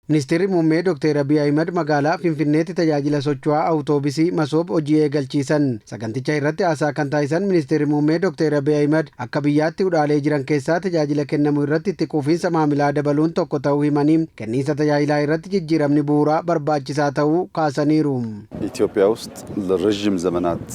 Ministeerri muummee Dr. Abiy Ahmed magaalaa Finfinneetti tajaajila socho'aa awutoobisii Masoob hojii eegalchiisan. Saganticha irratti haasaa kan taasisan Ministeerri muummee Dr. Abiy Ahmed akka biyyaatti hudhaalee jiran keessaa tajaajila kennamu irratti itti quufinsa maamilaa dabaluun tokko ta'uu himanii kenniinsa tajaajilaa irratti jijjiiramni bu'uuraa barbaachisaa ta'uu kaasaniiru. ኢትዮጵያ ውስጥ ለረጅም ዘመናት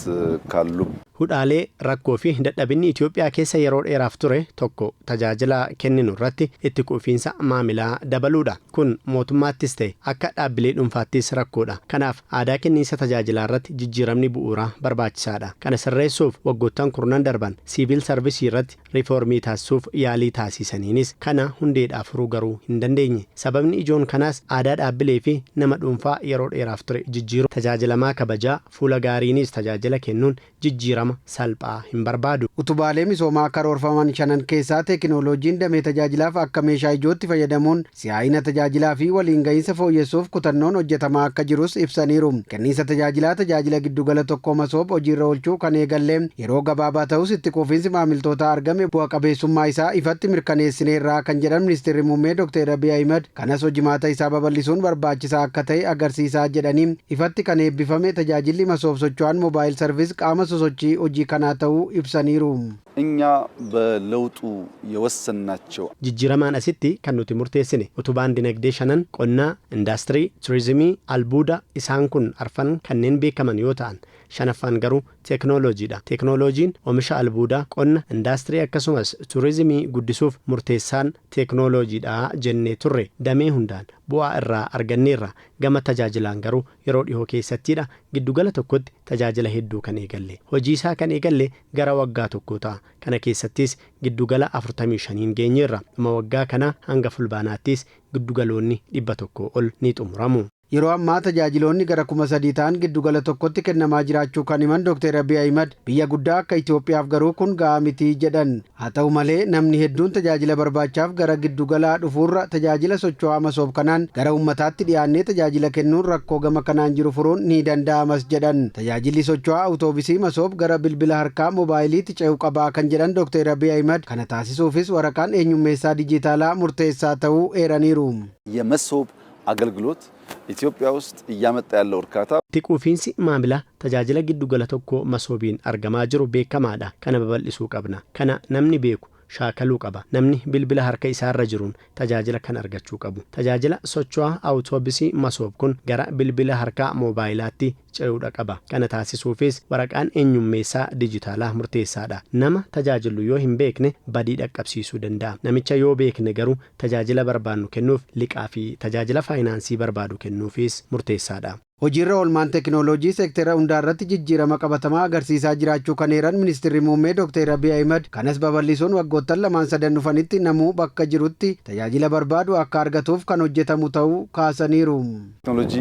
ካሉ hudhaalee rakkoo fi dadhabinni Itoophiyaa keessa yeroo dheeraaf ture tokko tajaajila kenninu irratti itti quufinsa maamilaa dabaluudha. Kun mootummaattis ta'e akka dhaabbilee dhuunfaattis rakkoodha. Kanaaf aadaa kenniinsa tajaajilaa irratti jijjiiramni bu'uuraa barbaachisaadha. Kana sirreessuuf waggoottan kurnan darban siivil sarvisii irratti riifoormii taasisuuf yaalii taasisaniinis kana hundeedhaaf furuu garuu hin dandeenye. Sababni ijoon kanaas aadaa dhaabbilee fi nama dhuunfaa yeroo dheeraaf ture jijjiiru tajaajilamaa kabajaa fuula gaariinis tajaajila kennuun jijjiirama salphaa hin barbaadu. Utubaalee misoomaa karoorfaman shanan keessaa teekinooloojiin damee tajaajilaaf akka meeshaa ijootti fayyadamuun si'aayina tajaajilaa fi waliin ga'iinsa fooyyessuuf kutannoon hojjetamaa akka jirus ibsaniiru. Kenniinsa tajaajila giddugala tokko Masoob hojiirra oolchuu kan eegallee yeroo gabaabaa ta'us itti quufinsi maamiltoota argame bu'a qabeessummaa isaa ifatti mirkaneessineerraa kan jedhan Ministeerri muummee Dr. Abiy Ahmed kanas hojimaata isaa babal'isuun barbaachisaa akka ta'e agarsiisaa jedhanii ifatti kan eebbifame tajaajilli Masoob socho'aan moobaayil sarviis qaama sosochii hojii kanaa ta'uu ibsaniiru. እኛ በለውጡ የወሰናቸው jijjiiramaan asitti kan nuti murteessine utubaan dinagdee shanan qonnaa, indaastirii, turizimii, albuuda isaan kun arfan kanneen beekaman yoo ta'an shanaffaan garuu teeknooloojiidha. Teeknooloojiin oomisha albuudaa, qonna, indaastirii akkasumas turizimii guddisuuf murteessaan teeknooloojiidha jennee turre damee hundaan bu'aa irraa arganneerra. Gama tajaajilaan garuu yeroo dhihoo keessattidha giddugala tokkotti tajaajila hedduu kan eegalle. Hojii isaa kan eegalle gara waggaa tokko ta'a. Kana keessattis giddugala 45 geenyeerra. Dhuma waggaa kana hanga fulbaanaattis giddugaloonni 100 ol ni xumuramu. Yeroo ammaa tajaajiloonni gara 3,000 ta'an giddugala tokkotti kennamaa jiraachuu kan himan Dr. Abiy Ahmed biyya guddaa akka Itoophiyaaf garuu kun ga'aa miti jedhan. Haa ta'u malee namni hedduun tajaajila barbaachaaf gara giddugalaa dhufuurra tajaajila socho'aa Masoob kanaan gara ummataatti dhiyaannee tajaajila kennuun rakkoo gama kanaan jiru furuun ni danda'amas jedhan. Tajaajilli socho'aa awutoobisii Masoob gara bilbila harkaa moobaayiliitti ce'uu qabaa kan jedhan Dr. Abiy Ahmed kana taasisuufis waraqaan eenyummeessaa dijitaalaa murteessaa ta'uu eeraniiru. የመሶብ አገልግሎት ኢትዮጵያ ውስጥ እያመጣ ያለው እርካታ ቲቁፊንሲ ማምላ tajaajila giddugala tokko Masoobiin argamaa jiru beekamaadha. Kana babal'isuu qabna. Kana namni beeku shaakaluu qaba. Namni bilbila harka isaarra jiruun tajaajila kan argachuu qabu. Tajaajila socho'aa awutoobisii Masoob kun gara bilbila harkaa moobaayilatti ce'uudha qaba. Kana taasisuufis waraqaan eenyummeessaa dijitaalaa murteessaadha. Nama tajaajilu yoo hin beekne badii dhaqqabsiisuu danda'a. Namicha yoo beekne garuu tajaajila barbaannu kennuuf liqaa fi tajaajila faayinaansii barbaadu kennuufis murteessaadha. Hojiirra oolmaan teeknooloojii seektara hundaarratti jijjiirama qabatamaa agarsiisaa jiraachuu kan eeran Ministeerri muummee Dr. Abiy Ahmed kanas babal'isuun waggoottan 2-3 dhufanitti namuu bakka jirutti tajaajila barbaadu akka argatuuf kan hojjetamu ta'uu kaasaniiru. ቴክኖሎጂ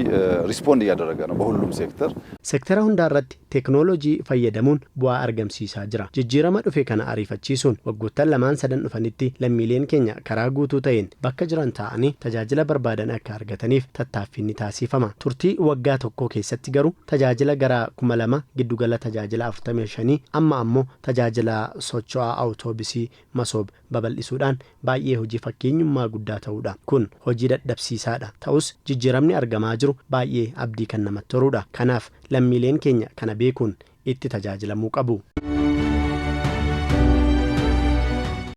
ሪስፖንድ እያደረገ ነው በሁሉም ሴክተር seektara hundaarratti teeknooloojii fayyadamuun bu'aa argamsiisaa jira. Jijjiirama dhufe kana ariifachiisuun waggoottan 2-3 dhufanitti lammiileen keenya karaa guutuu ta'een bakka jiran ta'anii tajaajila barbaadan akka argataniif tattaaffiin ni taasifama. Turtii waggaa tokko keessatti garuu tajaajila gara 2,000 giddugala tajaajila 45 amma ammoo tajaajila socho'aa awutoobisii Masoob babal'isuudhaan baay'ee hojii fakkeenyummaa guddaa ta'uudha. Kun hojii dadhabsiisaadha. Ta'us jijjiiramni argamaa jiru baay'ee abdii kan namatti horudha. Kanaaf lammiileen keenya kana beekuun itti tajaajilamuu qabu.